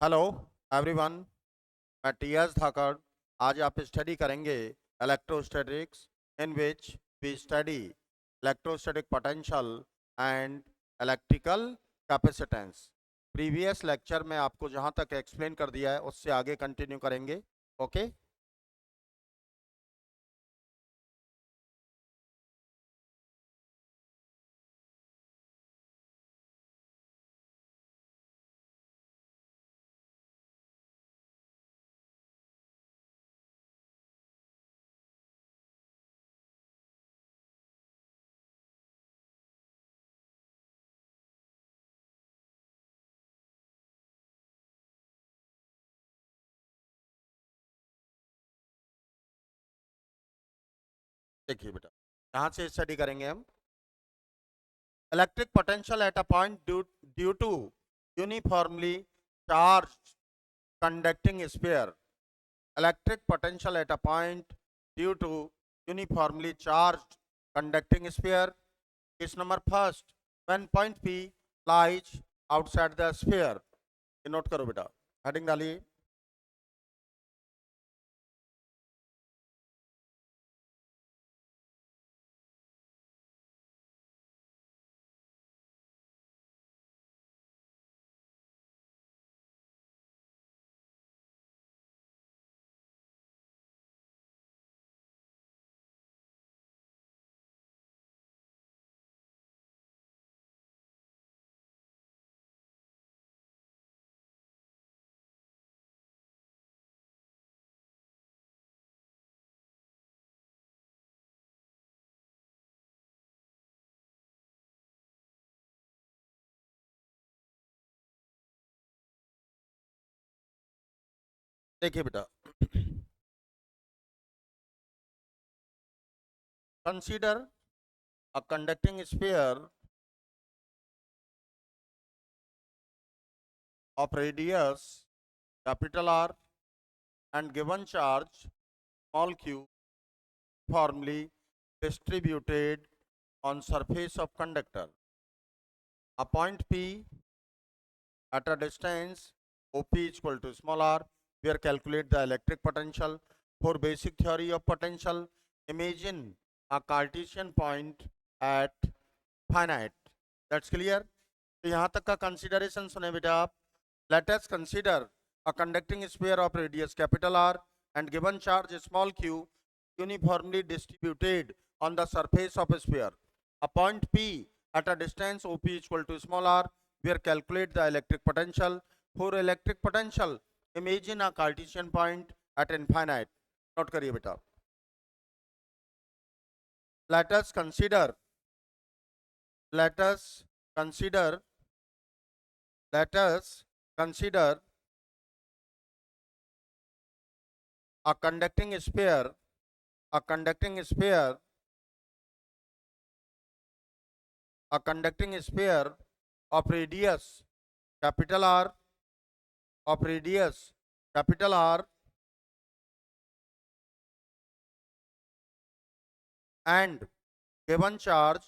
Hello everyone. मैं T S Dhakad. आज आप स्टडी करेंगे electrostatics, in which we study electrostatic potential and electrical capacitance. Previous lecture में आपको जहां तक एक्सप्लेन कर दिया है उससे आगे कंटिन्यू करेंगे। ओके। देखिए बेटा, यहाँ से स्टडी करेंगे हम electric potential at a point due to uniformly charge conducting sphere. Electric potential at a point due to uniformly charged conducting sphere is number first when point P lies outside the sphere. ये note करो बेटा, heading डालिए। देखिए बेटा, consider a conducting sphere of radius capital R and given charge small q formally distributed on surface of conductor. A point P at a distance OP is equal to small r, where calculate the electric potential. For basic theory of potential, imagine a Cartesian point at finite. That's clear? तो यहाँ तक का consideration सुने बेटा आप। Let us consider a conducting sphere of radius capital R and given charge small q uniformly distributed on the surface of a sphere. A point P at a distance OP is equal to small r, where calculate the electric potential. For electric potential, imagine a Cartesian point at infinite. Note करिए बेटा। Let us consider. Let us consider. Let us consider a conducting sphere. A conducting sphere. A conducting sphere of radius capital R. Of radius capital R and given charge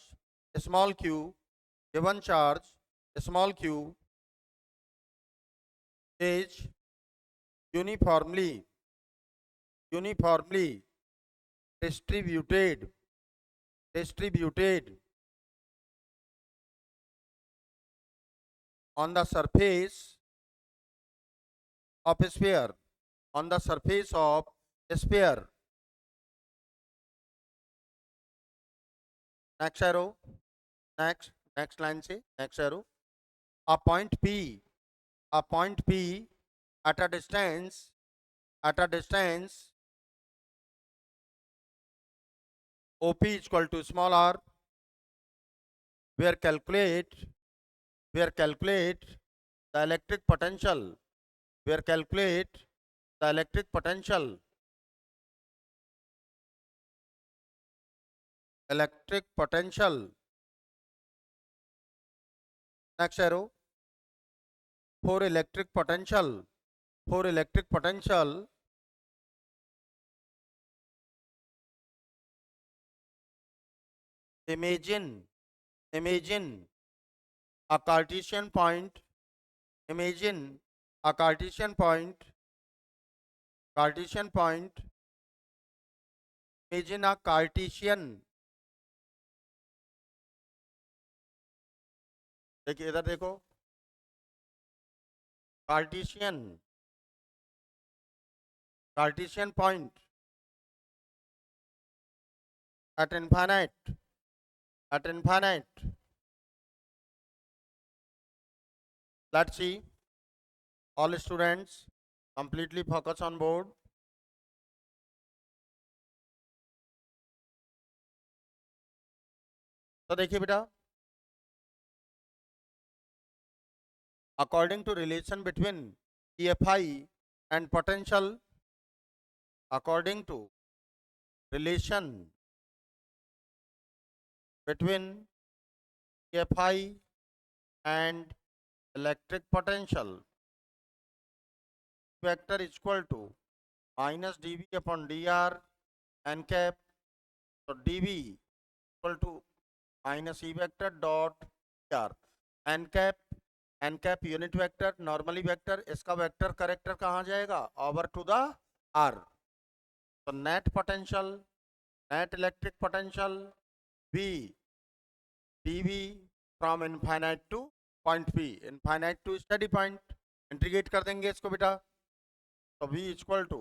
small q, given charge small q is uniformly distributed on the surface of a sphere, on the surface of a sphere. Next arrow, next line से next arrow. A point P at a distance OP is equal to small r, where calculate the electric potential, where calculate the electric potential next arrow. For electric potential imagine a Cartesian point, imagine a Cartesian point, imagine a Cartesian, देखिए इधर देखो, Cartesian point at infinite. Let's see, all students completely focus on board. तो देखिए बेटा, according to relation between EFI and potential, according to relation between EFI and electric potential, vector is equal to minus dV upon dr n cap. So dV equal to minus E vector dot dr n cap unit vector, normally vector, इसका vector character कहाँ जाएगा, over to the r. तो net potential, net electric potential V dV from infinite to point P, infinite to study point. Integrate कर देंगे इसको बेटा, तो V equal to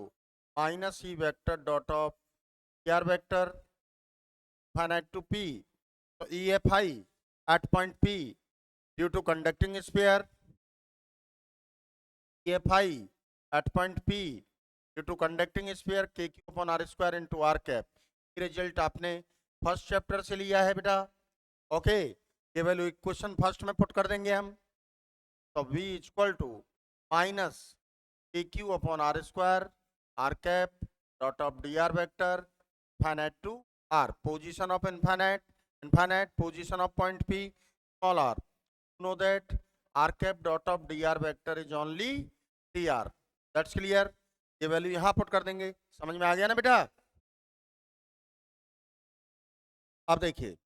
minus E vector dot of R vector infinite to P. तो EFI at point P due to conducting sphere, EFI at point P due to conducting sphere KQ upon R square into R cap. Result आपने first chapter से लिया है बेटा. ओके, ये value equation first में put कर देंगे हम. तो V equal to minus KQ upon R square R cap dot of dr vector infinite to R. Position of infinite, position of point P, small r. Know that r cap dot of dr vector is only dr. That's clear. ये value यहाँ put कर देंगे. समझ में आ गया ना बेटा. अब देखिए,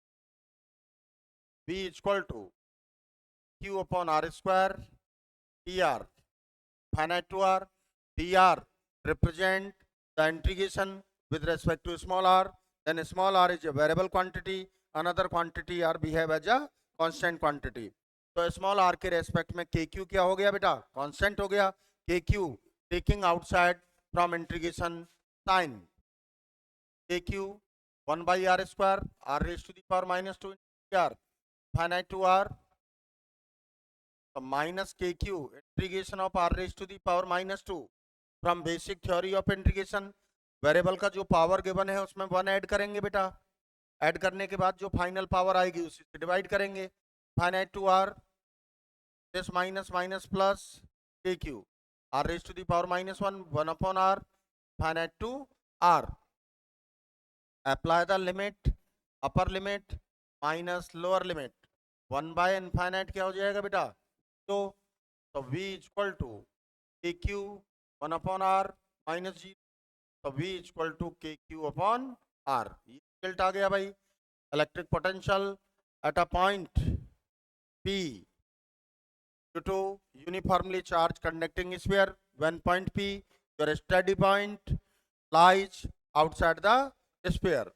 V equal to Q upon R square dr finite to r. dr represent the integration with respect to small r. Then small r is a variable quantity, another quantity r behave as a constant quantity. तो small r के respect में kq क्या हो गया बेटा, constant हो गया. kq taking outside from integration sign, kq 1 by r square r raised to the power minus 2 r finite to r. तो minus kq integration of r raised to the power minus 2 from basic theory of integration. Variable का जो power given है उसमें 1 add करेंगे बेटा. Add करने के बाद जो फाइनल पावर आएगी उसी से डिवाइड करेंगे. Finite to r, this minus minus plus kq r raised to the power minus 1 1 upon r finite to r. Apply the limit, upper limit minus lower limit. 1 by infinite क्या हो जाएगा बेटा, तो v equal to kq 1 upon r minus 0. तो v equal to kq upon r. ये result आ गया भाई. Electric potential at a point P due to uniformly charged conducting sphere, when point P, your steady point lies outside the sphere.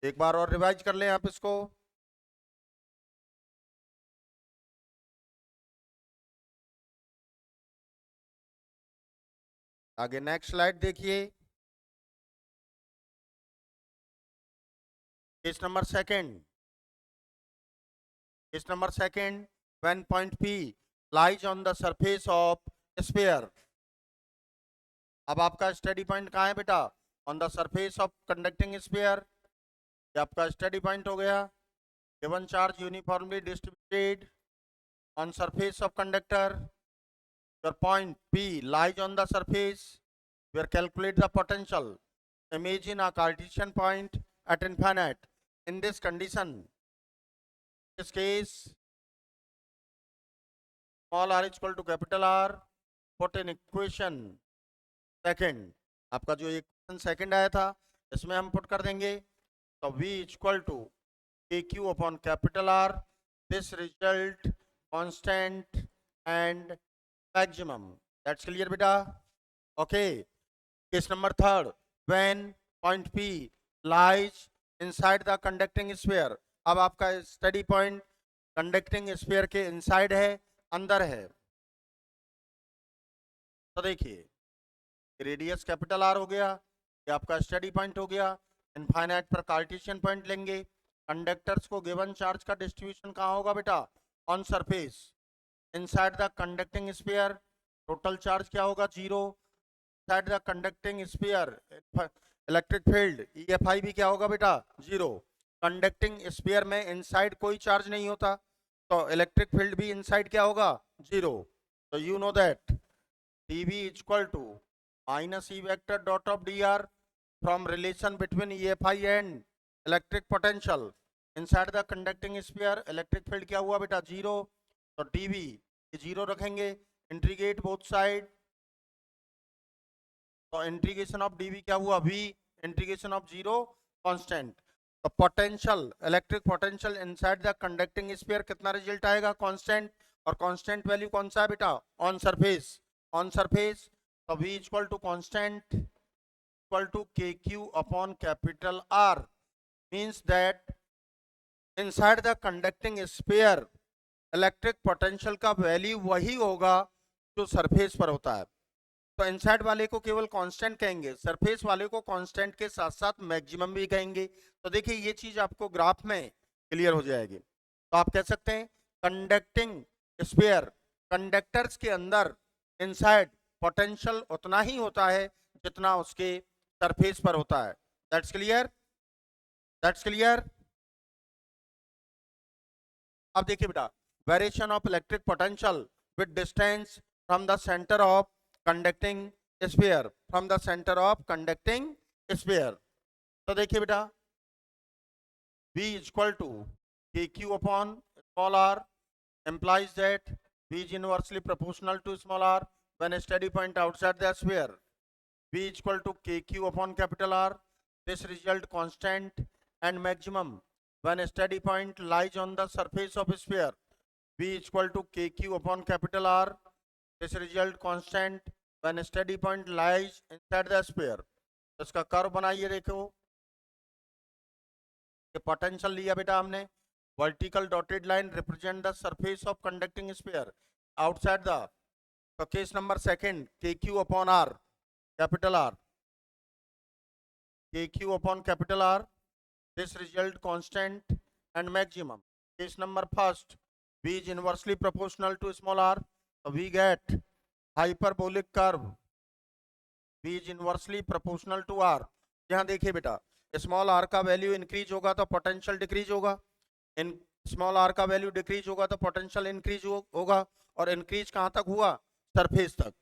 एक बार और revise कर लें आप इसको. आगे नेक्स्ट स्लाइड देखिए. Case number second, when point P lies on the surface of sphere. अब आपका स्टडी पॉइंट कहाँ है बेटा, on the surface of conducting sphere. ये आपका स्टडी पॉइंट हो गया. Given charge uniformly distributed on surface of conductor. Your point P lies on the surface. We calculate the potential. Imagine a Cartesian point at infinite. In this condition, in this case, small r is equal to capital R. Put in equation second. आपका जो equation second आया था इसमें हम put कर देंगे. तो v equal to kq upon capital R. This result constant and maximum. That's clear बेटा. Okay. Case number third, when point P lies inside the conducting sphere. अब आपका स्टडी पॉइंट कंडक्टिंग स्फीयर के inside है, अंदर है. तो देखिए, radius capital R हो गया, ये आपका स्टडी पॉइंट हो गया. इनफाइनाइट पर कार्टेशियन पॉइंट लेंगे. कंडक्टर्स को गिवन चार्ज का डिस्ट्रीब्यूशन कहाँ होगा बेटा? On surface. Inside the conducting sphere total charge क्या होगा? Zero. Inside the conducting sphere electric field EFI भी क्या होगा बेटा? जीरो. कंडक्टिंग स्फीयर में इनसाइड कोई चार्ज नहीं होता, तो इलेक्ट्रिक फील्ड भी इनसाइड क्या होगा? जीरो. तो you know that dV equal to minus E vector dot of dr from relation between EFI and electric potential. Inside the conducting sphere electric field क्या हुआ बेटा? जीरो. तो dV जीरो रखेंगे, integrate both side. तो integration of dV क्या हुआ? V. Integration of zero constant. तो potential, electric potential inside the conducting sphere कितना रिजल्ट आएगा? कांस्टेंट. और कांस्टेंट वैल्यू कौन सा है बेटा? On surface. On surface. तो V equal to constant equal to KQ upon capital R means that inside the conducting sphere electric potential का value वही होगा जो सरफेस पर होता है. तो इनसाइड वाले को केवल कांस्टेंट कहेंगे, सरफेस वाले को कांस्टेंट के साथ साथ मैक्सिमम भी कहेंगे. तो देखिए ये चीज आपको ग्राफ में क्लियर हो जाएगी. तो आप कह सकते हैं कंडक्टिंग स्फीयर, कंडक्टर्स के अंदर इनसाइड पोटेंशियल उतना ही होता है जितना उसके सरफेस पर होता है. That's clear. That's clear. अब देखिए बेटा, variation of electric potential with distance from the centre of conducting sphere. From the centre of conducting sphere. तो देखिए बेटा, V equal to KQ upon small r implies that V is inversely proportional to small r when a steady point outside the sphere. V equal to KQ upon capital R. This result constant and maximum when a steady point lies on the surface of a sphere. V equal to KQ upon capital R. This result constant when a steady point lies inside the sphere. इसका curve बनाइए. देखो ये potential लिया बेटा हमने. Vertical dotted line represent the surface of conducting sphere outside the. तो case number second KQ upon R, capital R, KQ upon capital R. This result constant and maximum. Case number first, V is inversely proportional to small r. So we get hyperbolic curve. V is inversely proportional to R. यहाँ देखिए बेटा, small r का value increase होगा तो potential decrease होगा. In small r का value decrease होगा तो पोटेंशियल इंक्रीज होगा. और इंक्रीज कहाँ तक हुआ? सरफेस तक.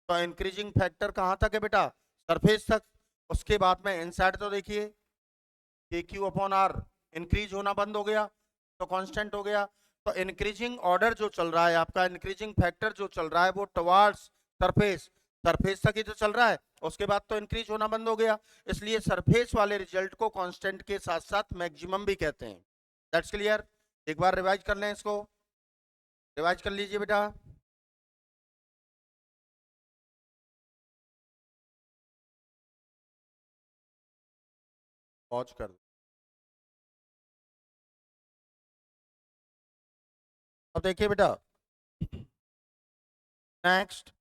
तो इंक्रीजिंग फैक्टर कहाँ तक है बेटा? सरफेस तक. उसके बाद में इनसाइड तो देखिए KQ अपॉन R इंक्रीज होना बंद हो गया तो कांस्टेंट हो गया. तो इंक्रीजिंग ऑर्डर जो चल रहा है आपका, इंक्रीजिंग फैक्टर जो चल रहा है वो टुवर्ड्स सरफेस, सरफेस तक ही तो चल रहा है. उसके बाद तो इंक्रीज होना बंद हो गया. इसलिए सरफेस वाले रिजल्ट को कांस्टेंट के साथ साथ मैक्सिमम भी कहते हैं. That's clear. एक बार रिवाइज कर लें, इसको रिवाइज कर लीजिए बेटा. पॉज कर. अब देखिए बेटा, next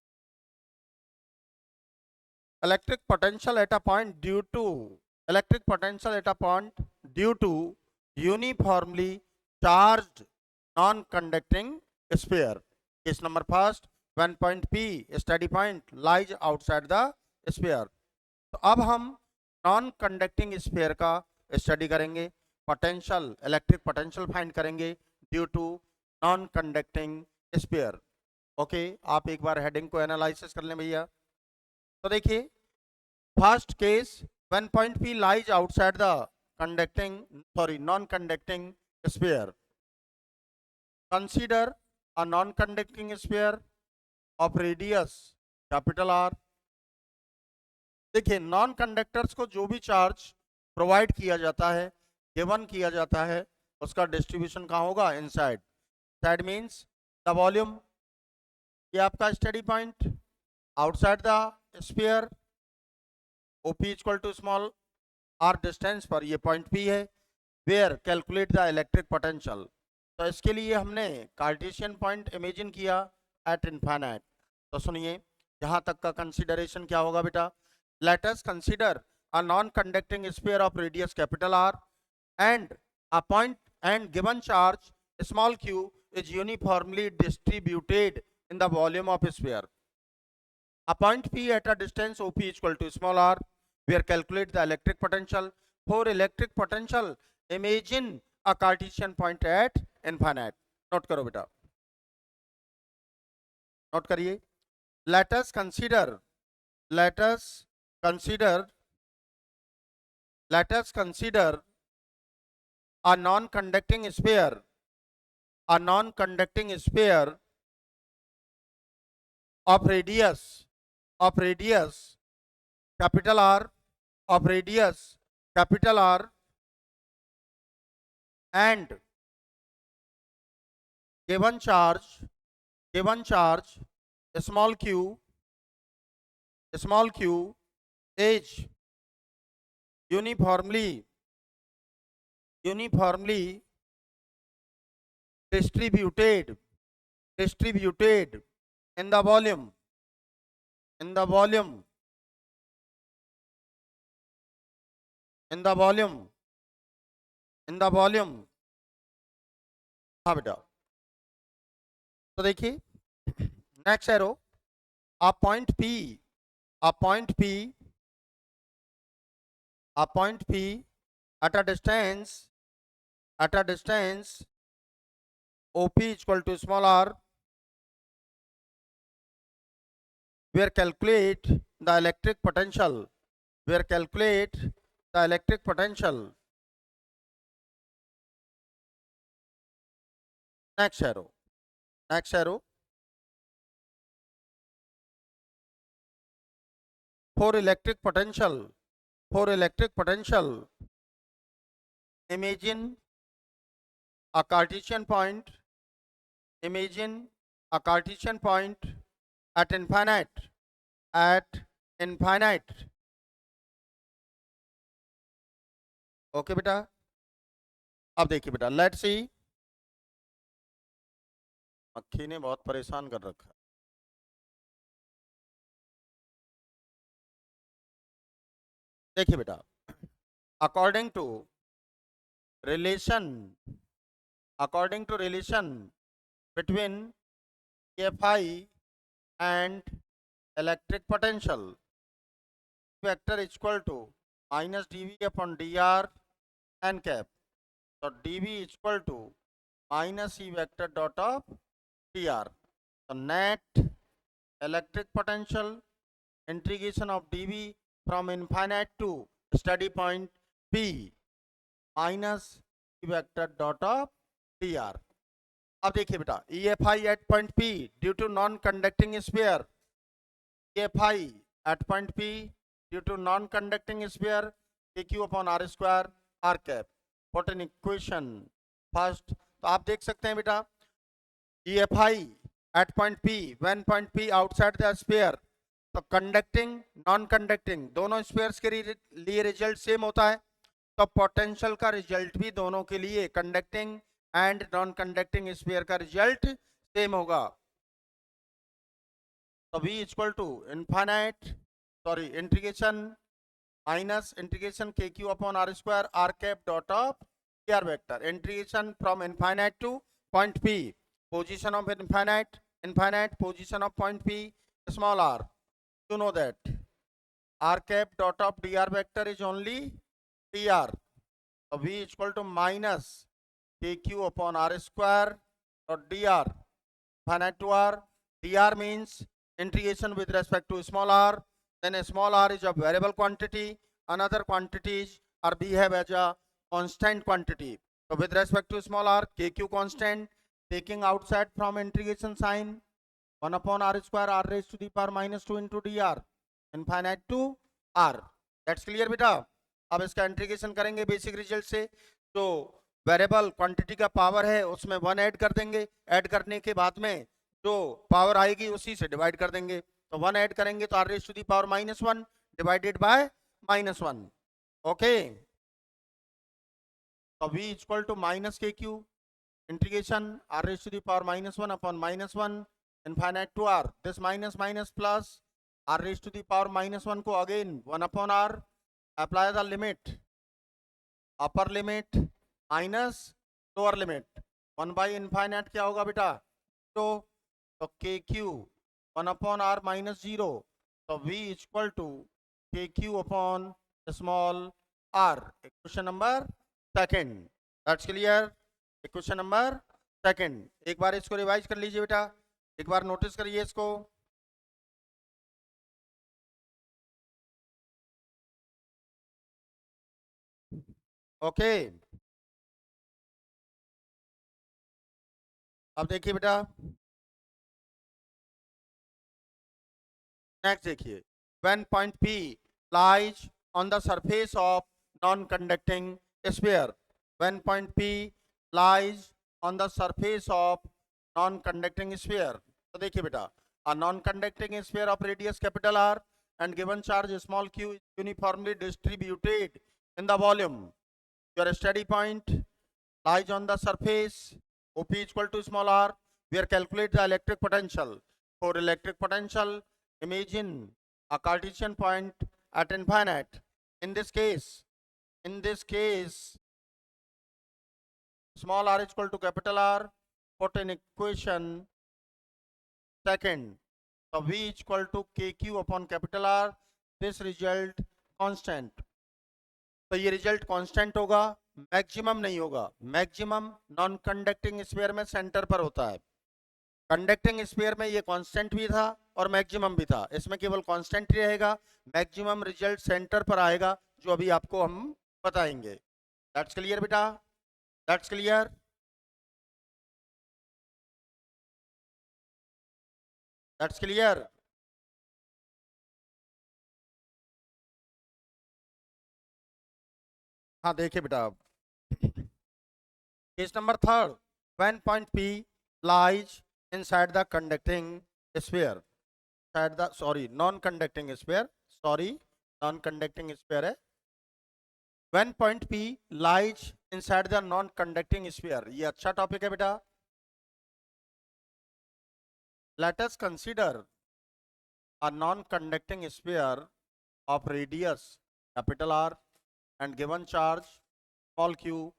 electric potential at a point due to electric potential at a point due to uniformly charged non-conducting sphere. Case number first, when point P steady point lies outside the sphere. तो अब हम non conducting sphere का study करेंगे. Potential, electric potential find करेंगे due to non conducting sphere. Okay, आप एक बार heading को analysis कर लें भैया. तो देखिए, first case when point P lies outside the non conducting sphere. Consider a non conducting sphere of radius capital R. देखिए, नॉन कंडक्टर्स को जो भी चार्ज प्रोवाइड किया जाता है, गिवन किया जाता है, उसका डिस्ट्रीब्यूशन कहाँ होगा? Inside. Side means the volume. ये आपका study point, outside the sphere OP equal to small r distance पर, ये पॉइंट P है, where calculate the electric potential। तो इसके लिए हमने कार्टेशियन पॉइंट इमेजिन किया एट इनफाइनाइट। तो सुनिए यहाँ तक का कंसिडरेशन क्या होगा बेटा। Let us consider a non-conducting sphere of radius capital R and a point and given charge small q is uniformly distributed in the volume of sphere. A point P at a distance OP equal to small r, where calculate the electric potential. For electric potential, imagine a Cartesian point at infinite. Note करो बेटा, note करिए। Let us consider a non-conducting sphere of radius capital R, and given charge small q is uniformly distributed in the volume हाँ बेटा। तो देखिए next arrow, a point P at a distance OP equal to small r, where calculate the electric potential. Next arrow, for electric potential, imagine a Cartesian point at infinite। Okay बेटा, अब देखिए बेटा, let's see, मक्खी ने बहुत परेशान कर रखा है। देखिए बेटा, according to relation between EFI and electric potential, vector is equal to minus dV upon dr n cap. So dV is equal to minus E vector dot of dr. So net electric potential integration of dV from infinite to steady point P minus E vector dot of dr. अब देखिए बेटा, EFI at point P due to non-conducting sphere, EFI at point P due to non-conducting sphere, KQ upon R square R cap. Put an equation first. तो आप देख सकते हैं बेटा, EFI at point P, when point P outside the sphere, तो conducting non conducting दोनों spheres के लिए रिजल्ट सेम होता है। तो पोटेंशियल का रिजल्ट भी दोनों के लिए, conducting and non conducting sphere का रिजल्ट सेम होगा। तो V equal to integration minus integration KQ upon R square R cap dot of R vector, integration from infinite to point P, position of infinite position of point P small r. You know that R cap dot of dr vector is only dr. So V equal to minus KQ upon R square dot dr, finite to r. Dr means integration with respect to small r. Then a small r is a variable quantity. Another quantities are behave as a constant quantity. So with respect to small r, KQ constant, taking outside from integration sign, 1 upon r square r raised to the power minus 2 into dr, infinite to r. That's clear बेटा। अब इसका integration करेंगे basic result से, तो variable quantity का power है उसमें 1 add कर देंगे, ऐड करने के बाद में जो पावर आएगी उसी से डिवाइड कर देंगे। तो 1 ऐड करेंगे तो r raise to the power -1 divided by -1. Okay, तो v equal to minus K Q integration r raise to the power -1 upon -1 infinite to r. This minus minus plus r raise to the power -1 को again 1 upon r. Apply the limit, upper limit minus lower limit. 1 by infinite क्या होगा बेटा? तो के Q 1 upon r minus 0. तो v equal to के Q upon small r. Question number second. That's clear. Question number second. एक बार इसको revise कर लीजिए बेटा, एक बार नोटिस करिए इसको. ओके, अब देखिए बेटा, नेक्स्ट देखिए. When point P lies on the surface of non-conducting sphere. When point P lies on the surface of non-conducting sphere. तो देखिए बेटा, a non-conducting sphere of radius capital R and given charge small q is uniformly distributed in the volume. Your steady point lies on the surface OP equal to small r. We are calculate the electric potential. For electric potential, imagine a Cartesian point at infinite. In this case, small r is equal to capital R. Put in equation second. So v is equal to kq upon capital R. This result constant. तो ये result constant होगा, maximum नहीं होगा. Maximum non conducting sphere में centre पर होता है. Conducting sphere में ये कांस्टेंट भी था और मैक्सिमम भी था. इसमें केवल कांस्टेंट ही रहेगा. मैक्सिमम रिजल्ट सेंटर पर आएगा, जो अभी आपको हम बताएंगे. दैट्स क्लियर बेटा? That's clear. That's clear. हाँ देखिए बेटा, case number third. When point P lies inside the conducting sphere, non-conducting sphere. non-conducting sphere है. When point P lies inside the non-conducting sphere, ये अच्छा टॉपिक है बेटा. Let us consider a non-conducting sphere of radius capital R and given charge small q,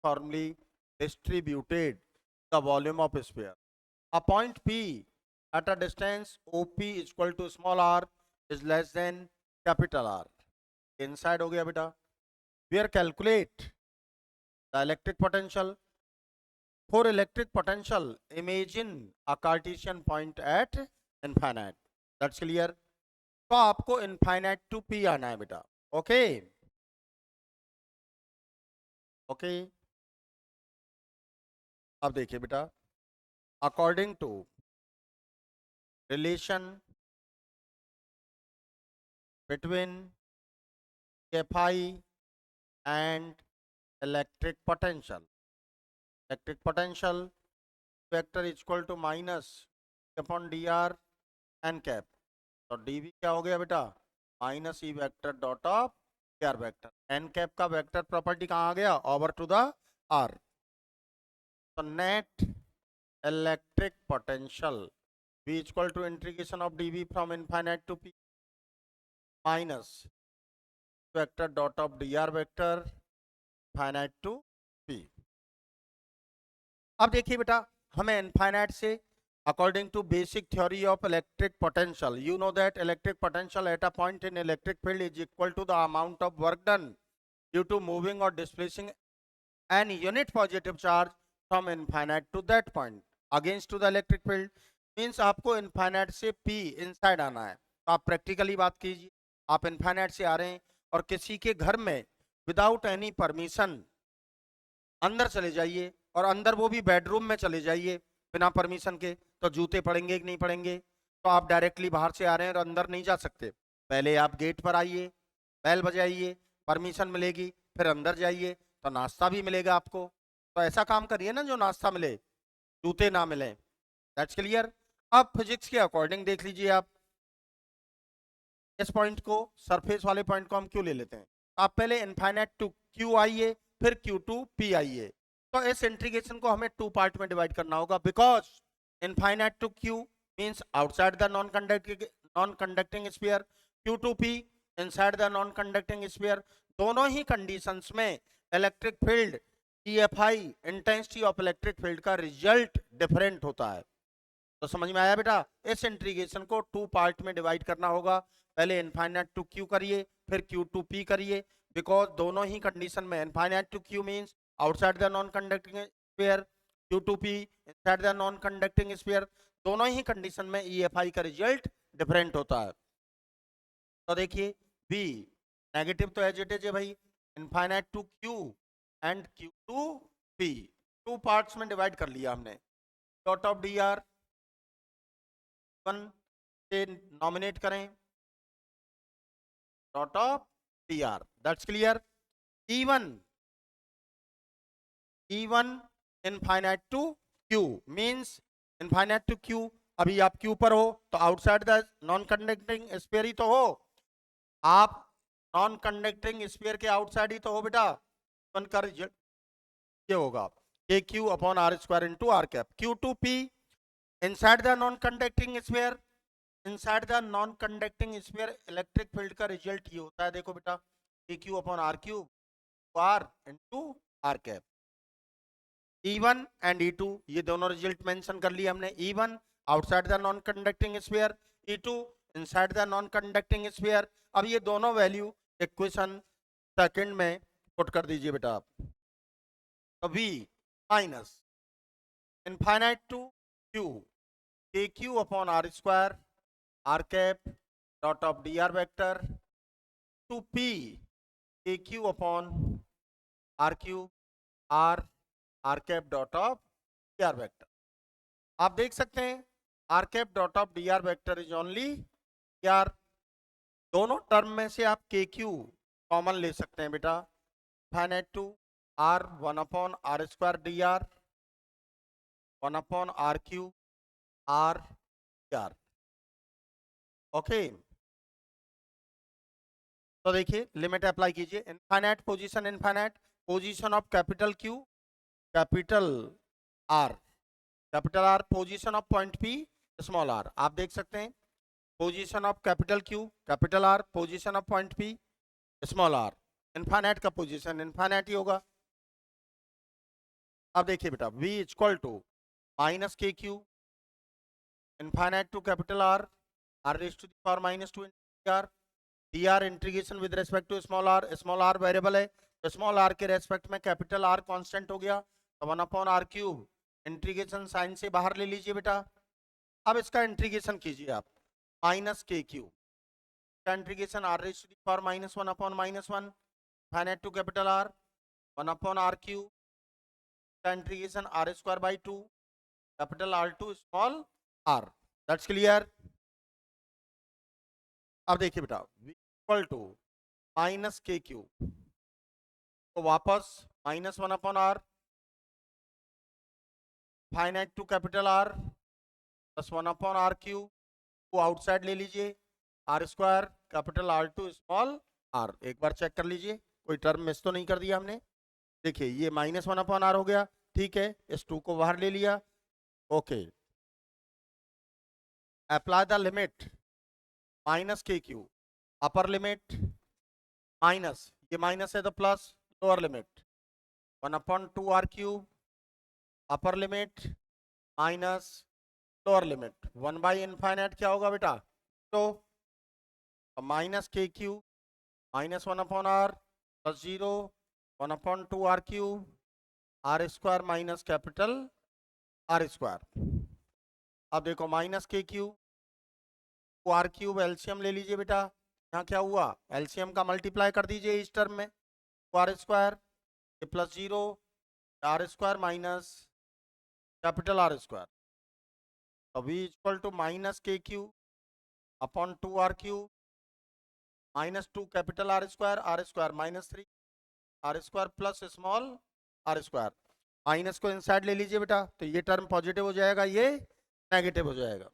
formally distributed the volume of sphere. A point P at a distance OP is equal to small r is less than capital R. Inside हो गया बेटा. We are calculate the electric potential. For electric potential, imagine a Cartesian point at infinite. That's clear. तो आपको infinite to P आना है बेटा. Okay. Okay. अब देखिए बेटा, according to relation between Phi and electric potential. Electric potential vector is equal to minus upon dr n cap. तो dv क्या हो गया बेटा? Minus E vector dot of R vector. N cap का vector property कहाँ आ गया? Over to the R. तो net electric potential v equal to integration of dv from infinite to p minus vector dot of dr vector finite to p. अब देखिए बेटा, हमें infinite से according to basic theory of electric potential, you know that electric potential at a point in electric field is equal to the amount of work done due to moving or displacing an unit positive charge from infinite to that point against to the electric field. means आपको infinite से P inside आना है. तो आप practically बात कीजिए. आप infinite से आ रहे हैं और किसी के घर में विदाउट एनी परमिशन अंदर चले जाइए, और अंदर वो भी बेडरूम में चले जाइए बिना परमिशन के, तो जूते पड़ेंगे कि नहीं पड़ेंगे? तो आप डायरेक्टली बाहर से आ रहे हैं और अंदर नहीं जा सकते. पहले आप गेट पर आइए, बेल बजाइए, परमिशन मिलेगी, फिर अंदर जाइए तो नाश्ता भी मिलेगा आपको. तो ऐसा काम करिए ना जो नाश्ता मिले, जूते ना मिले. That's clear. अब फिजिक्स के अकॉर्डिंग देख लीजिए आप, इस पॉइंट को, सरफेस वाले पॉइंट को हम क्यू ले लेते हैं। आप पहले इनफाइनाइट टू क्यू आइए, फिर क्यू टू पी आइए। तो इस इंटीग्रेशन को हमें टू पार्ट में डिवाइड करना होगा, because infinite to Q means outside the non conducting sphere, Q to P inside the non conducting sphere. दोनों ही कंडीशंस में electric field EFI, intensity of electric field का रिजल्ट डिफरेंट होता है। तो समझ में आया बेटा? इस इंटीग्रेशन को टू पार्ट में डिवाइड करना होगा। पहले इनफाइनाइट टू क्यू करिए, फिर क्यू टू पी करिए, बिकॉज दोनों ही कंडीशन में infinite to Q means outside the non conducting sphere, Q to P inside the non conducting sphere. दोनों ही कंडीशन में EFI का रिजल्ट डिफरेंट होता है। तो देखिए बी नेगेटिव तो एज इट इज है भाई, infinite to Q and Q to P, two parts में डिवाइड कर लिया हमने। Dot of D R one से नॉमिनेट करें, dot of D R, that's clear. E1 infinite to Q means infinite to Q. अभी आप क्यू पर हो तो outside the non conducting sphere ही तो हो, आप नॉन कंडक्टिंग स्फीयर के आउटसाइड ही तो हो बेटा। वन का रिजल्ट ये होगा के Q upon R square into R cap. Q to P inside the non conducting sphere, inside the non conducting sphere electric field का रिजल्ट ये होता है, देखो बेटा, K Q upon R cube R into R cap. E1 and E2 ये दोनों result mention कर लिए हमने। E1 outside the non conducting sphere, E2 inside the non conducting sphere. अब ये दोनों वैल्यू इक्वेशन सेकंड में पुट कर दीजिए बेटा आप। तो V minus infinite to Q K Q upon R square R cap dot of D R vector to P K Q upon R cube R cap dot of D R vector. आप देख सकते हैं R cap dot of D R vector is only R. दोनों term में से आप के Q common ले सकते हैं बेटा, finite to R one upon R square D R, one upon R Q R R. Okay, तो देखिए लिमिट अप्लाई कीजिए। Infinite position of capital Q capital R, capital R position of point P small R. आप देख सकते हैं position of capital Q capital R, position of point P small R. Infinite का position infinite ही होगा। अब देखिए बेटा v equal to minus K Q infinite to capital R R raise to the power minus two R D R integration with respect to small R variable है, तो small R के respect में capital R constant हो गया, तो one upon R cube integration sign से बाहर ले लीजिए बेटा। अब इसका इंटीग्रेशन कीजिए आप, माइनस के क्यू का integration R raise to the power minus one upon minus one finite to capital R one upon R cube का integration R square by two capital R to small R. That's clear. अब देखिए बेटा v equal to minus K Q, तो वापस minus one upon R finite to capital R plus one upon R Q को outside ले लीजिए, R square capital R to small are. एक बार check कर लीजिए कोई टर्म मिस तो नहीं कर दिया हमने। देखिए ये माइनस वन अपॉन आर हो गया, ठीक है, इस टू को बाहर ले लिया। Okay, apply the limit minus K Q upper limit minus, ये माइनस है तो plus lower limit one upon two R cube upper limit minus lower limit one by infinite क्या होगा बेटा, तो minus K Q minus one upon R plus zero one upon two R cube R square minus capital R square. अब देखो minus K Q R cube LCM ले लीजिए बेटा, यहाँ क्या हुआ एलसीएम का मल्टीप्लाई कर दीजिए इस टर्म में, R square plus zero R square minus capital R square. तो v equal to minus K Q upon two R cube minus two capital R square minus three R square plus small R square. Minus को inside ले लीजिए बेटा, तो ये term positive हो जाएगा, ये नेगेटिव हो जाएगा।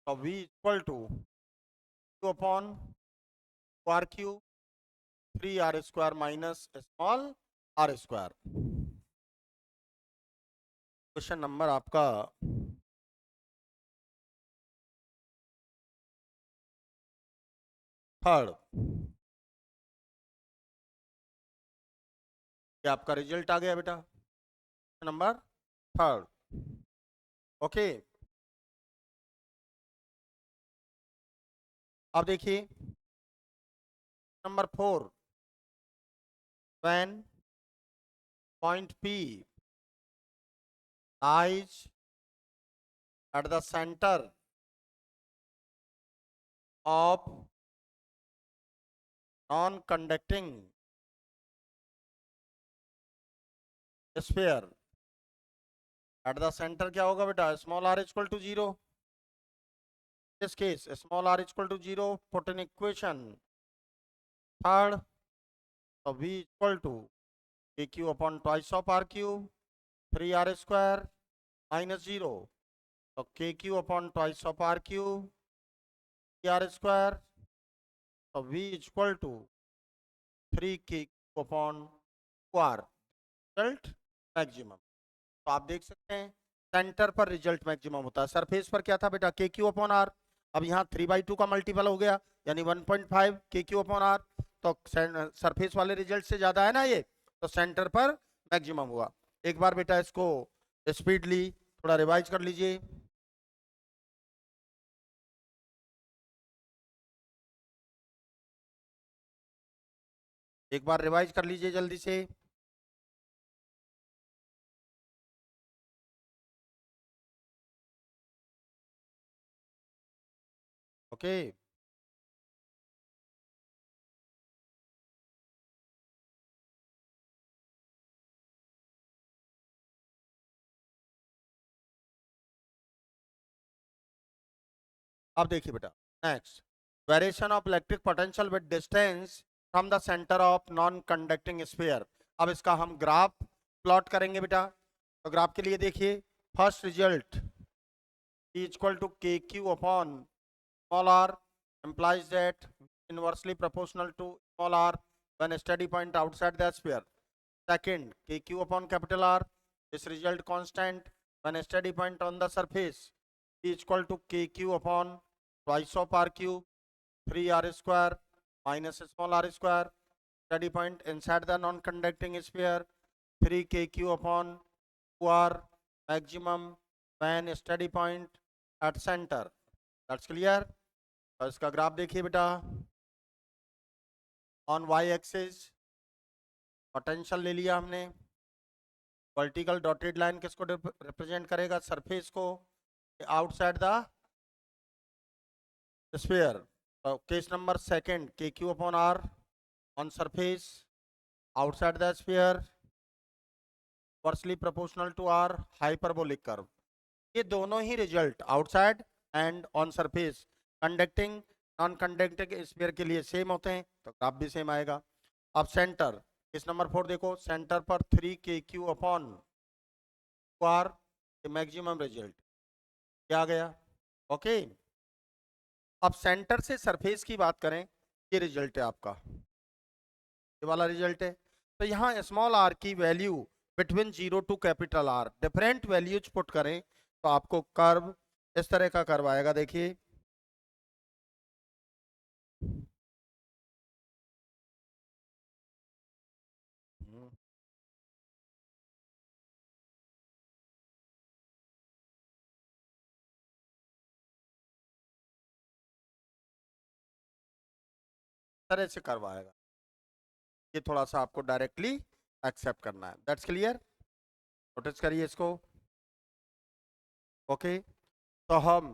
तो V equal to Q upon R Q 3r square minus small r square. Question number आपका 3rd, ये आपका रिजल्ट आ गया बेटा, नंबर 3rd। ओके, अब देखिए number 4, when point P lies at the center of non-conducting sphere, at the center क्या होगा बेटा, small r equal to 0। this case small r equal to 0, put in equation 3rd, so V equal to kq upon twice of r cube 3r square minus 0, so kq upon twice of r cube 3r square, so V equal to 3kq upon 2r, result maximum. तो आप देख सकते हैं centre पर result maximum होता है, surface पर क्या था बेटा, के क्यू अपॉन आर। अब यहाँ 3/2 का मल्टीपल हो गया यानी 1.5 के क्यू अपॉन आर, तो सरफेस वाले रिजल्ट से ज्यादा है ना ये, तो सेंटर पर मैक्सिमम हुआ। एक बार बेटा इसको स्पीडली थोड़ा रिवाइज कर लीजिए। एक बार रिवाइज कर लीजिए जल्दी से। ओके, अब देखिए बेटा next, variation of electric potential with distance from the centre of non conducting sphere. अब इसका हम ग्राफ प्लॉट करेंगे बेटा। तो ग्राफ के लिए देखिए, फर्स्ट रिजल्ट इक्वल टू के Q upon small r implies that inversely proportional to small r when a steady point outside the sphere. Second, kq upon capital R, this result constant when a steady point on the surface is equal to kq upon twice of r cube 3r square minus small r square. Steady point inside the non-conducting sphere 3kq upon 2r maximum when steady point at center. That's clear? तो इसका graph देखिए बेटा, on Y axis potential ले लिया हमने, vertical dotted line किसको represent करेगा, surface को, आउटसाइड द स्फीयर। तो case number second, K Q upon R on surface outside the sphere versely proportional to R hyperbolic curve. ये दोनों ही result outside and on surface conducting non conducting sphere के लिए same होते हैं, तो graph भी सेम आएगा। अब सेंटर, इस नंबर 4 देखो, सेंटर पर 3kq upon are maximum result क्या आ गया। ओके, अब सेंटर से सरफेस की बात करें, ये रिजल्ट है आपका, ये वाला रिजल्ट है। तो यहाँ स्मॉल आर की value between 0 to capital R different values put करें तो आपको कर्व इस तरह का कर्व आएगा। देखिए तरह से कर्व आएगा, ये थोड़ा सा आपको डायरेक्टली एक्सेप्ट करना है। दैट्स क्लियर, नोटिस करिए इसको। ओके, तो हम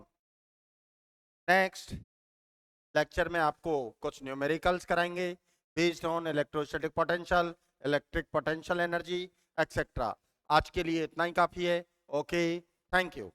नेक्स्ट लेक्चर में आपको कुछ न्यूमेरिकल्स कराएंगे based on electrostatic potential, electric potential energy etcetera. आज के लिए इतना ही काफी है। Okay, thank you.